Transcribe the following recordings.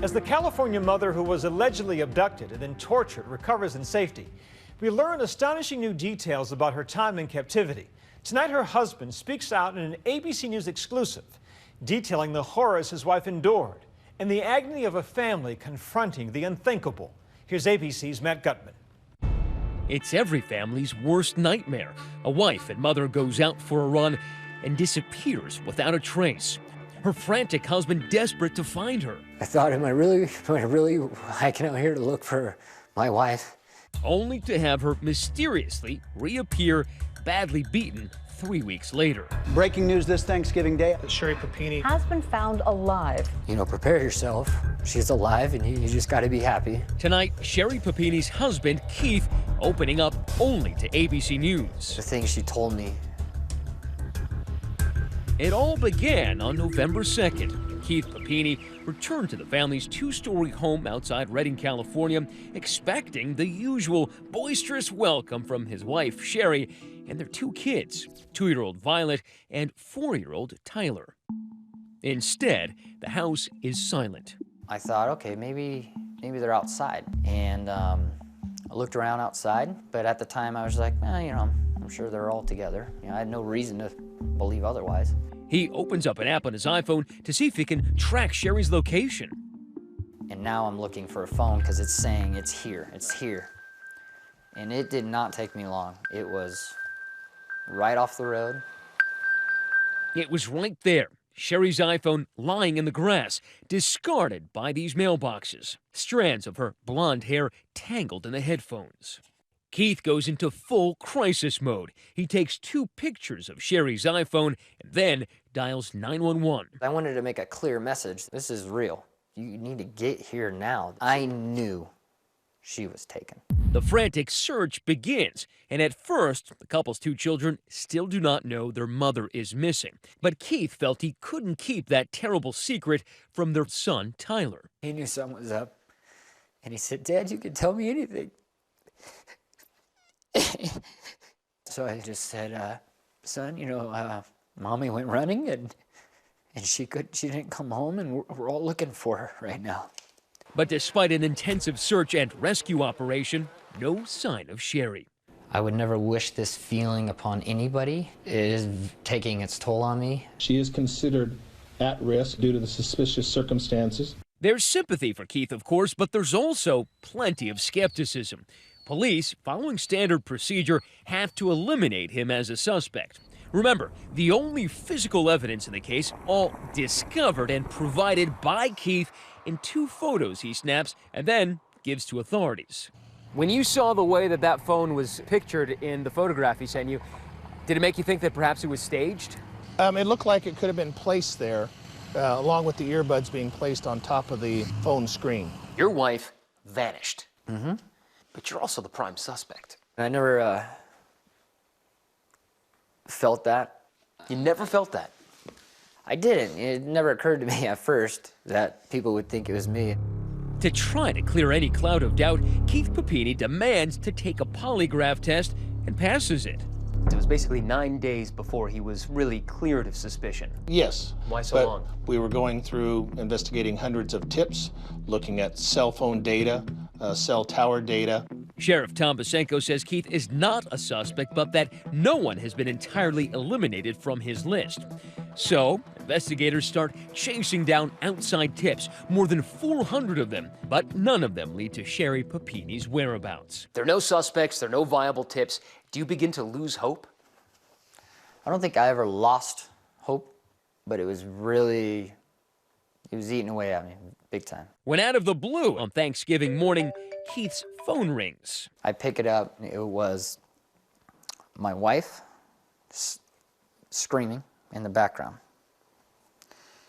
As the California mother who was allegedly abducted and then tortured recovers in safety, we learn astonishing new details about her time in captivity. Tonight, her husband speaks out in an ABC News exclusive, detailing the horrors his wife endured and the agony of a family confronting the unthinkable. Here's ABC's Matt Gutman. It's every family's worst nightmare. A wife and mother goes out for a run and disappears without a trace. Her frantic husband desperate to find her. I thought, am I really hiking out here to look for my wife? Only to have her mysteriously reappear, badly beaten 3 weeks later. Breaking news this Thanksgiving Day. Sherri Papini has been found alive. You know, prepare yourself. She's alive and you just gotta be happy. Tonight, Sherri Papini's husband, Keith, opening up only to ABC News. The things she told me. It all began on November 2nd. Keith Papini returned to the family's two-story home outside Redding, California, expecting the usual boisterous welcome from his wife, Sherri, and their two kids, 2-year-old Violet and 4-year-old Tyler. Instead, the house is silent. I thought, okay, maybe they're outside. And I looked around outside, but at the time I was like, I'm sure they're all together. I had no reason to believe otherwise. He opens up an app on his iPhone to see if he can track Sherri's location. And now I'm looking for a phone because it's saying it's here. And it did not take me long. It was right off the road. It was right there. Sherri's iPhone lying in the grass, discarded by these mailboxes. Strands of her blonde hair tangled in the headphones. Keith goes into full crisis mode. He takes 2 pictures of Sherri's iPhone and then dials 911. I wanted to make a clear message. This is real. You need to get here now. I knew she was taken. The frantic search begins, and at first, the couple's 2 children still do not know their mother is missing. But Keith felt he couldn't keep that terrible secret from their son, Tyler. He knew something was up, and he said, "Dad, you can tell me anything." So I just said, son, Mommy went running and she didn't come home, and we're all looking for her right now. But despite an intensive search and rescue operation, no sign of Sherri. I would never wish this feeling upon anybody. It is taking its toll on me. She is considered at risk due to the suspicious circumstances. There's sympathy for Keith, of course, but there's also plenty of skepticism. Police, following standard procedure, have to eliminate him as a suspect. Remember, the only physical evidence in the case, all discovered and provided by Keith in 2 photos he snaps and then gives to authorities. When you saw the way that phone was pictured in the photograph he sent you, did it make you think that perhaps it was staged? It looked like it could have been placed there, along with the earbuds being placed on top of the phone screen. Your wife vanished. Mm-hmm. But you're also the prime suspect. I never felt that. You never felt that? I didn't. It never occurred to me at first that people would think it was me. To try to clear any cloud of doubt, Keith Papini demands to take a polygraph test and passes it. It was basically 9 days before he was really cleared of suspicion. Yes. Why so long? We were going through investigating hundreds of tips, looking at cell phone data, cell tower data. Sheriff Tom Basenko says Keith is not a suspect, but that no one has been entirely eliminated from his list. So, investigators start chasing down outside tips, more than 400 of them, but none of them lead to Sherri Papini's whereabouts. There are no suspects, there are no viable tips. Do you begin to lose hope? I don't think I ever lost hope, but it was eating away at me big time. When out of the blue on Thanksgiving morning, Keith's phone rings. I pick it up. It was my wife screaming in the background,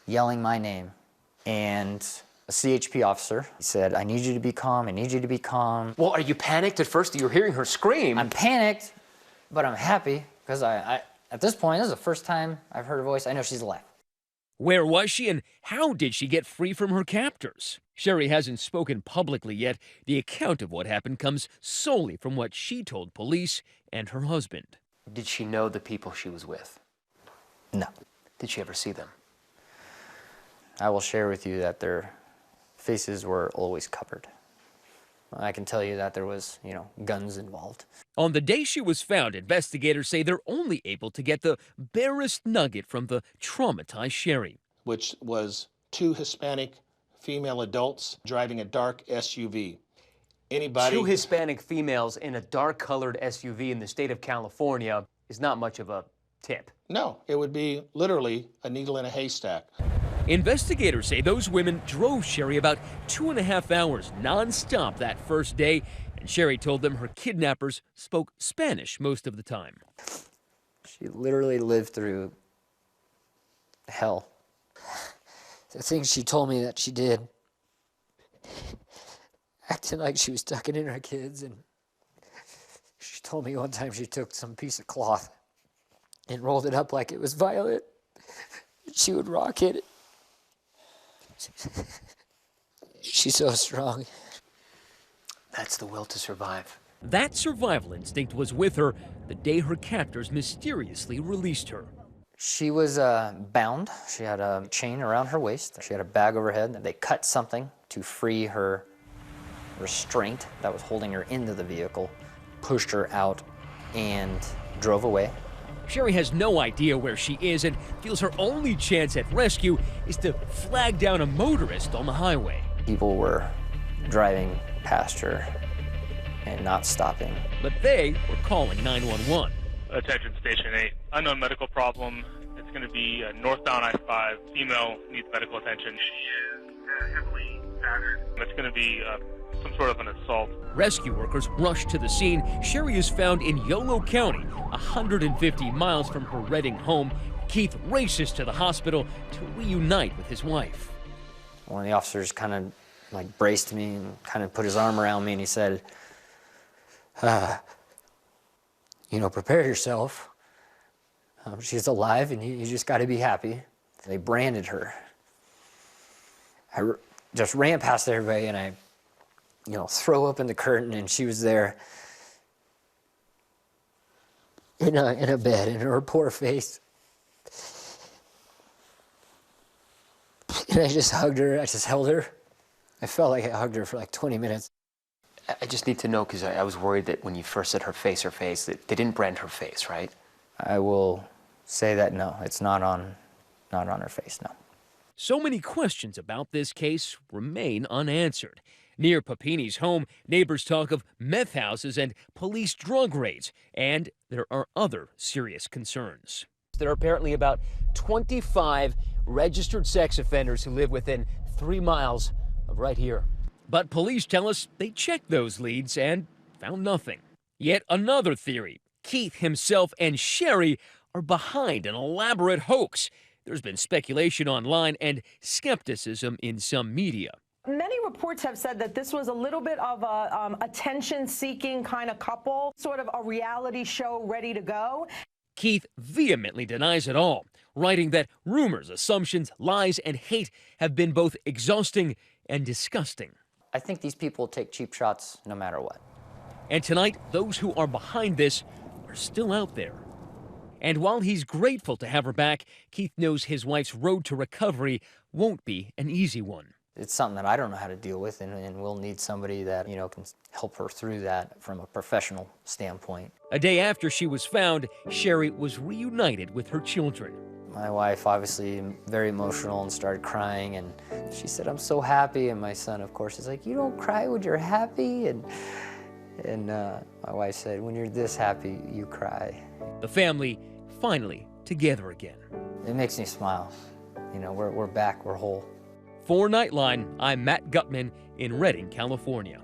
yelling my name, and a CHP officer. He said, "I need you to be calm. I need you to be calm." Well, are you panicked at first? You're hearing her scream. I'm panicked, but I'm happy because I at this point, this is the first time I've heard her voice. I know she's alive. Where was she and how did she get free from her captors? Sherri hasn't spoken publicly yet. The account of what happened comes solely from what she told police and her husband. Did she know the people she was with? No. Did she ever see them? I will share with you that they're faces were always covered. I can tell you that there was, guns involved. On the day she was found, investigators say they're only able to get the barest nugget from the traumatized Sherri. Which was 2 Hispanic female adults driving a dark SUV. Anybody? 2 Hispanic females in a dark-colored SUV in the state of California is not much of a tip. No, it would be literally a needle in a haystack. Investigators say those women drove Sherri about 2.5 hours nonstop that first day, and Sherri told them her kidnappers spoke Spanish most of the time. She literally lived through hell. The things she told me that she did, acting like she was tucking in her kids, and she told me one time she took some piece of cloth and rolled it up like it was violet. She would rocket it. She's so strong. That's the will to survive. That survival instinct was with her the day her captors mysteriously released her. She was bound. She had a chain around her waist. She had a bag over her head. They cut something to free her restraint that was holding her into the vehicle, pushed her out, and drove away. Sherri has no idea where she is and feels her only chance at rescue is to flag down a motorist on the highway. People were driving past her and not stopping. But they were calling 911. Attention Station 8. Unknown medical problem. It's going to be northbound I-5. Female needs medical attention. She is heavily battered. It's going to be some sort of an assault. Rescue workers rush to the scene. Sherri is found in Yolo County, 150 miles from her Redding home. Keith races to the hospital to reunite with his wife. One of the officers kind of braced me and kind of put his arm around me, and he said, prepare yourself. She's alive, and you just got to be happy. They branded her. I just ran past everybody, and I throw open the curtain, and she was there in a bed, in her poor face. And I just hugged her, I just held her. I felt like I hugged her for like 20 minutes. I just need to know, because I was worried that when you first said her face, that they didn't brand her face, right? I will say that no, it's not on her face, no. So many questions about this case remain unanswered. Near Papini's home, neighbors talk of meth houses and police drug raids, and there are other serious concerns. There are apparently about 25 registered sex offenders who live within 3 miles of right here. But police tell us they checked those leads and found nothing. Yet another theory. Keith himself and Sherri are behind an elaborate hoax. There's been speculation online and skepticism in some media. Many reports have said that this was a little bit of a attention-seeking kind of couple, sort of a reality show ready to go. Keith vehemently denies it all, writing that rumors, assumptions, lies, and hate have been both exhausting and disgusting. I think these people take cheap shots no matter what. And tonight, those who are behind this are still out there. And while he's grateful to have her back, Keith knows his wife's road to recovery won't be an easy one. It's something that I don't know how to deal with, and we'll need somebody that, can help her through that from a professional standpoint. A day after she was found, Sherri was reunited with her children. My wife, obviously, very emotional and started crying, and she said, "I'm so happy." And my son, of course, is like, "You don't cry when you're happy." And my wife said, "When you're this happy, you cry." The family finally together again. It makes me smile. We're back, we're whole. For Nightline, I'm Matt Gutman in Redding, California.